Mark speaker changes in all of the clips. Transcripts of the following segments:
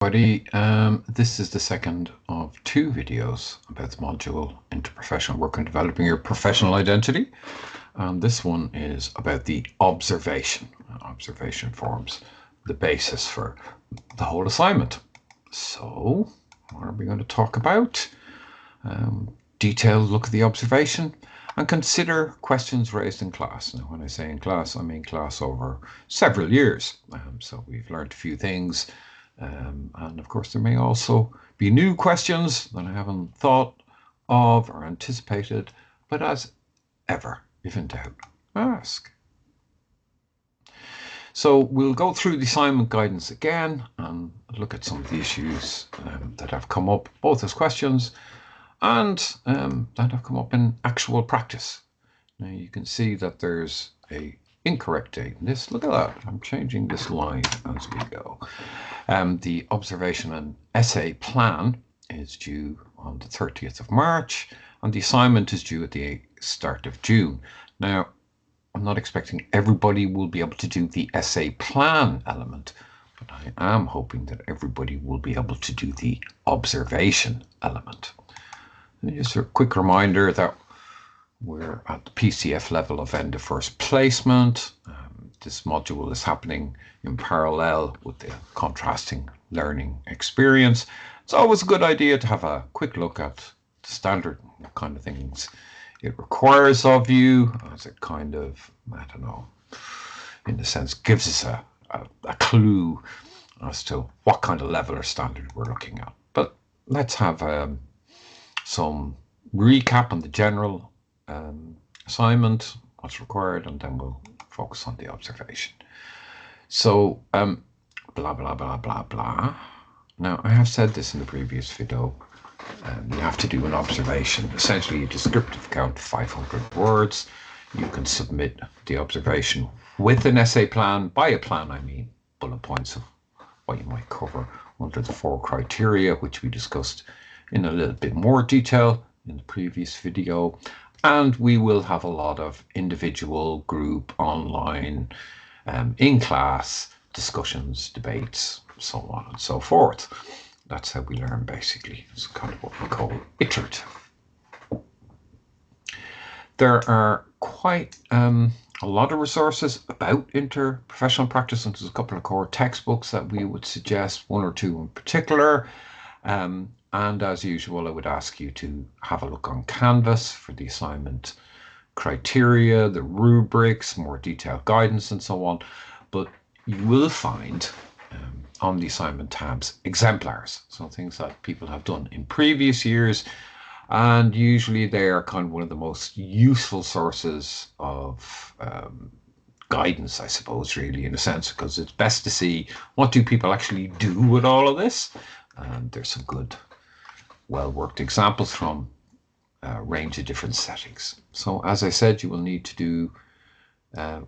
Speaker 1: Everybody, this is the second of two videos about the module Interprofessional Work and Developing Your Professional Identity. And this one is about the observation. Observation forms the basis for the whole assignment. So, what are we going to talk about? Detailed look at the observation and consider questions raised in class. Now, when I say in class, I mean class over several years. So we've learned a few things. And of course, there may also be new questions that I haven't thought of or anticipated, but as ever, if in doubt, ask. So we'll go through the assignment guidance again and look at some of the issues that have come up, both as questions and that have come up in actual practice. Now you can see that there's a incorrect date in this. Look at that. I'm changing this line as we go. The observation and essay plan is due on the 30th of March, and the assignment is due at the start of June. Now, I'm not expecting everybody will be able to do the essay plan element, but I am hoping that everybody will be able to do the observation element. And just a quick reminder that we're at the PCF level of end of first placement. This module is happening in parallel with the contrasting learning experience. It's always a good idea to have a quick look at the standard kind of things it requires of you, as it kind of, I don't know, in a sense gives us a clue as to what kind of level or standard we're looking at. But let's have some recap on the general assignment, what's required, and then we'll focus on the observation. So, blah, blah, blah, blah, blah. Now, I have said this in the previous video. You have to do an observation, essentially a descriptive count, 500 words. You can submit the observation with an essay plan. By a plan, I mean bullet points of what you might cover under the 4 criteria, which we discussed in a little bit more detail in the previous video. And we will have a lot of individual, group, online, in-class discussions, debates, so on and so forth. That's how we learn, basically. It's kind of what we call iterative. There are quite a lot of resources about interprofessional practice, and there's a couple of core textbooks that we would suggest, 1 or 2 in particular. And as usual, I would ask you to have a look on Canvas for the assignment criteria, the rubrics, more detailed guidance, and so on. But you will find on the assignment tabs exemplars, so things that people have done in previous years. And usually they are kind of one of the most useful sources of guidance, I suppose, really, in a sense, because it's best to see what do people actually do with all of this. And there's some good well-worked examples from a range of different settings. So as I said, you will need to do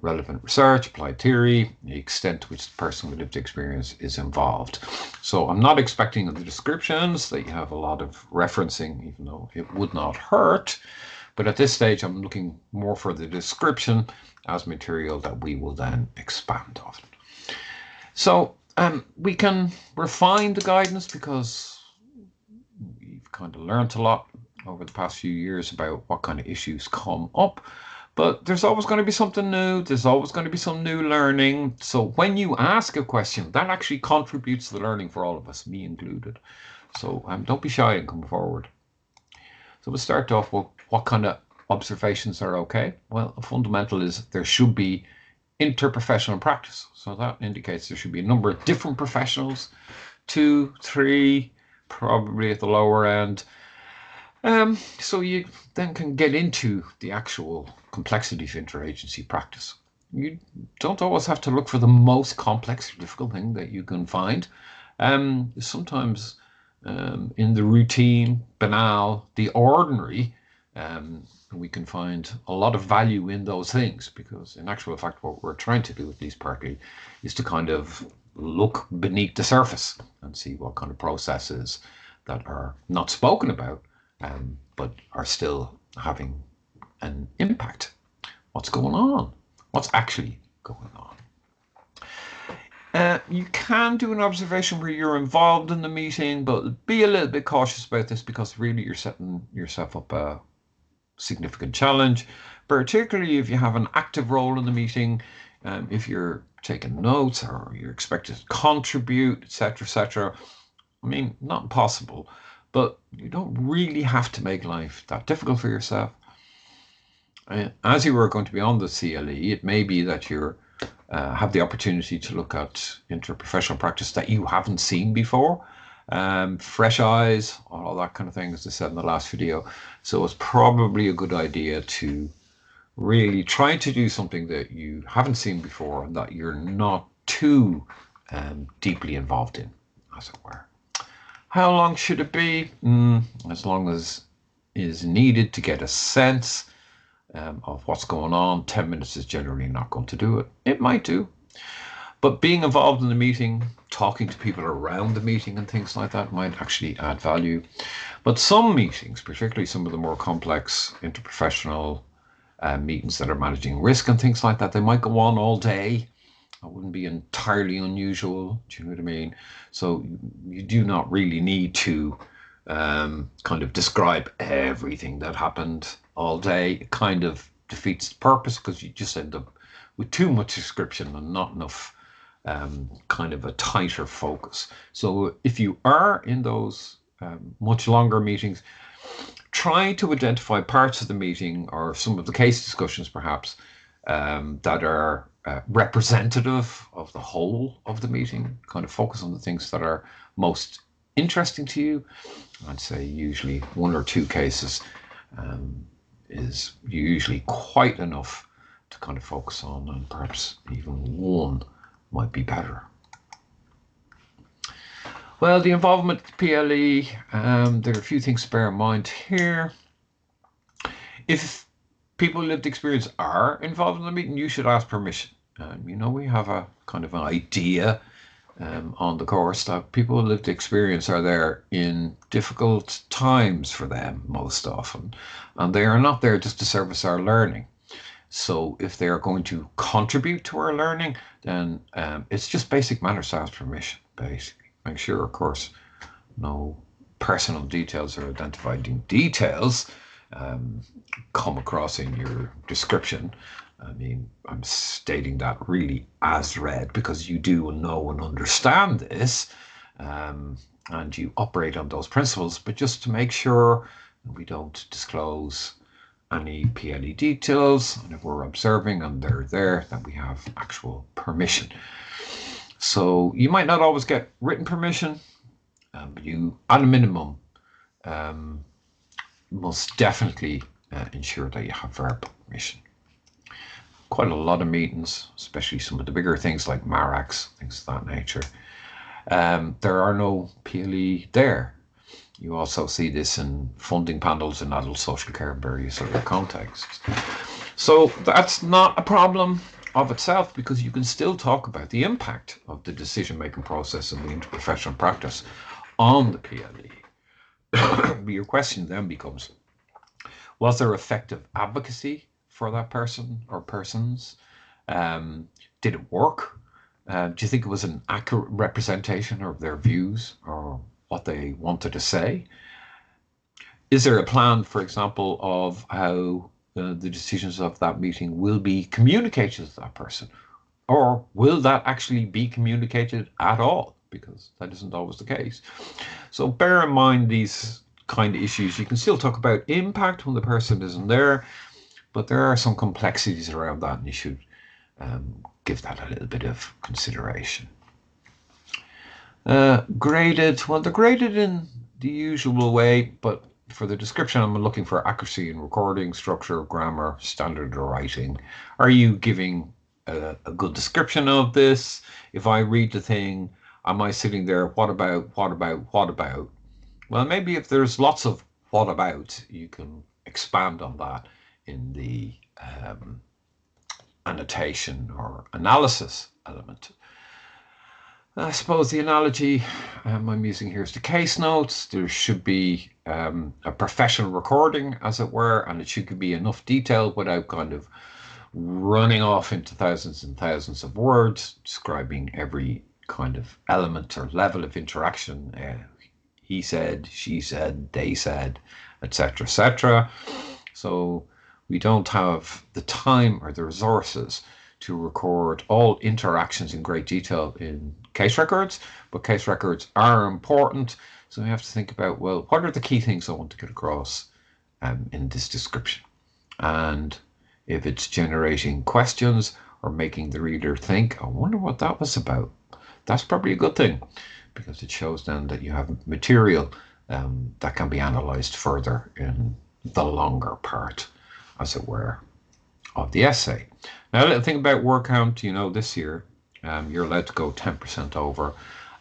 Speaker 1: relevant research, applied theory, the extent to which the person with lived experience is involved. So I'm not expecting in the descriptions that you have a lot of referencing, even though it would not hurt. But at this stage, I'm looking more for the description as material that we will then expand on. So we can refine the guidance because we've kind of learned a lot over the past few years about what kind of issues come up. But there's always going to be something new. There's always going to be some new learning. So when you ask a question, that actually contributes to the learning for all of us, me included. So don't be shy and come forward. So we'll start off with what kind of observations are okay. Well, a fundamental is there should be interprofessional practice. So that indicates there should be a number of different professionals, 2, 3, probably at the lower end. So you then can get into the actual complexity of interagency practice. You don't always have to look for the most complex or difficult thing that you can find. Sometimes in the routine, banal, the ordinary, we can find a lot of value in those things, because in actual fact what we're trying to do, at least partly, is to kind of look beneath the surface and see what kind of processes that are not spoken about but are still having an impact. What's going on? What's actually going on? You can do an observation where you're involved in the meeting, but be a little bit cautious about this because really you're setting yourself up a significant challenge, particularly if you have an active role in the meeting, if you're taking notes or you're expected to contribute, etc., etc. I mean, not impossible, but you don't really have to make life that difficult for yourself. As you are going to be on the CLE, it may be that you have the opportunity to look at interprofessional practice that you haven't seen before. Fresh eyes, all that kind of thing, as I said in the last video. So it's probably a good idea to really try to do something that you haven't seen before and that you're not too deeply involved in, as it were. How long should it be? As long as is needed to get a sense of what's going on. 10 minutes is generally not going to do it. It might do. But being involved in the meeting, talking to people around the meeting and things like that might actually add value. But some meetings, particularly some of the more complex interprofessional meetings that are managing risk and things like that, they might go on all day. That wouldn't be entirely unusual. Do you know what I mean? So you do not really need to kind of describe everything that happened all day. It kind of defeats the purpose because you just end up with too much description and not enough kind of a tighter focus. So if you are in those much longer meetings, try to identify parts of the meeting or some of the case discussions perhaps that are representative of the whole of the meeting. Kind of focus on the things that are most interesting to you. I'd say usually one or two cases is usually quite enough to kind of focus on, and perhaps even one might be better. Well, the involvement with the PLE, there are a few things to bear in mind here. If people with lived experience are involved in the meeting, you should ask permission. We have a kind of an idea on the course that people with lived experience are there in difficult times for them most often, and they are not there just to service our learning. So if they are going to contribute to our learning, then it's just basic manners to ask permission, basically. Make sure, of course, no personal details or identifying details come across in your description. I mean, I'm stating that really as read because you do know and understand this, and you operate on those principles, but just to make sure we don't disclose any PLE details, and if we're observing and they're there, that we have actual permission. So you might not always get written permission, but you, at a minimum, must definitely ensure that you have verbal permission. Quite a lot of meetings, especially some of the bigger things like MARACs, things of that nature, there are no PLE there. You also see this in funding panels in adult social care and various other contexts. So that's not a problem of itself because you can still talk about the impact of the decision-making process and the interprofessional practice on the PLE. Your question then becomes, was there effective advocacy for that person or persons? Did it work? Do you think it was an accurate representation of their views or what they wanted to say? Is there a plan, for example, of how the decisions of that meeting will be communicated to that person? Or will that actually be communicated at all? Because that isn't always the case. So bear in mind these kind of issues. You can still talk about impact when the person isn't there, but there are some complexities around that, and you should give that a little bit of consideration. Graded, well, they're graded in the usual way, but for the description, I'm looking for accuracy in recording, structure, grammar, standard writing. Are you giving a good description of this? If I read the thing, am I sitting there, what about? Well, maybe if there's lots of what about, you can expand on that in the annotation or analysis element. I suppose the analogy I'm using here is the case notes. There should be a professional recording, as it were, and it should be enough detail without kind of running off into thousands and thousands of words, describing every kind of element or level of interaction. He said, she said, they said, etc., etc. So we don't have the time or the resources to record all interactions in great detail in case records, but case records are important. So we have to think about, well, what are the key things I want to get across in this description? And if it's generating questions or making the reader think, I wonder what that was about, that's probably a good thing, because it shows then that you have material that can be analysed further in the longer part, as it were, of the essay. Now, a little thing about word count, this year you're allowed to go 10% over,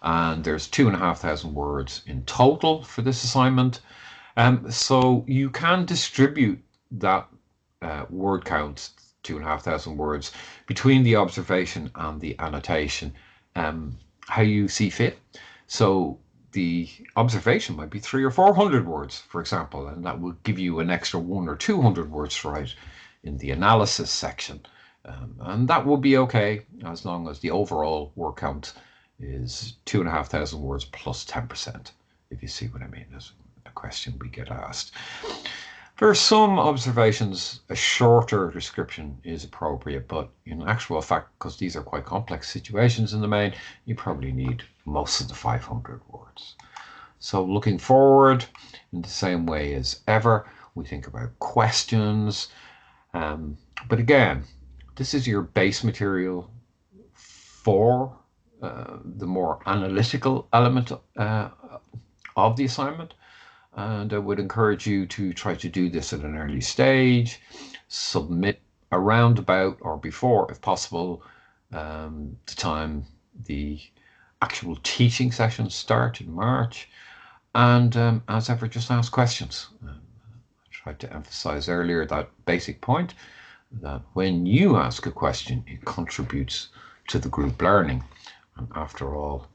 Speaker 1: and there's 2,500 words in total for this assignment. So you can distribute that word count, 2,500 words, between the observation and the annotation, how you see fit. So the observation might be 300 or 400 words, for example, and that will give you an extra 100 or 200 words to write in the analysis section. And that will be okay as long as the overall word count is 2,500 words plus 10%, if you see what I mean. That's a question we get asked. For some observations, a shorter description is appropriate, but in actual fact, because these are quite complex situations in the main, you probably need most of the 500 words. So looking forward, in the same way as ever, we think about questions. But again, this is your base material for the more analytical element of the assignment. And I would encourage you to try to do this at an early stage, submit around about or before, if possible, the time the actual teaching sessions start in March. And as ever, just ask questions. I tried to emphasize earlier that basic point that when you ask a question, it contributes to the group learning. And after all,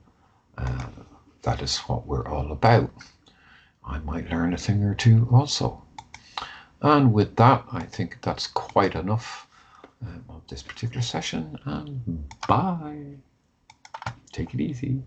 Speaker 1: that is what we're all about. I might learn a thing or two also. And with that, I think that's quite enough of this particular session. And bye. Take it easy.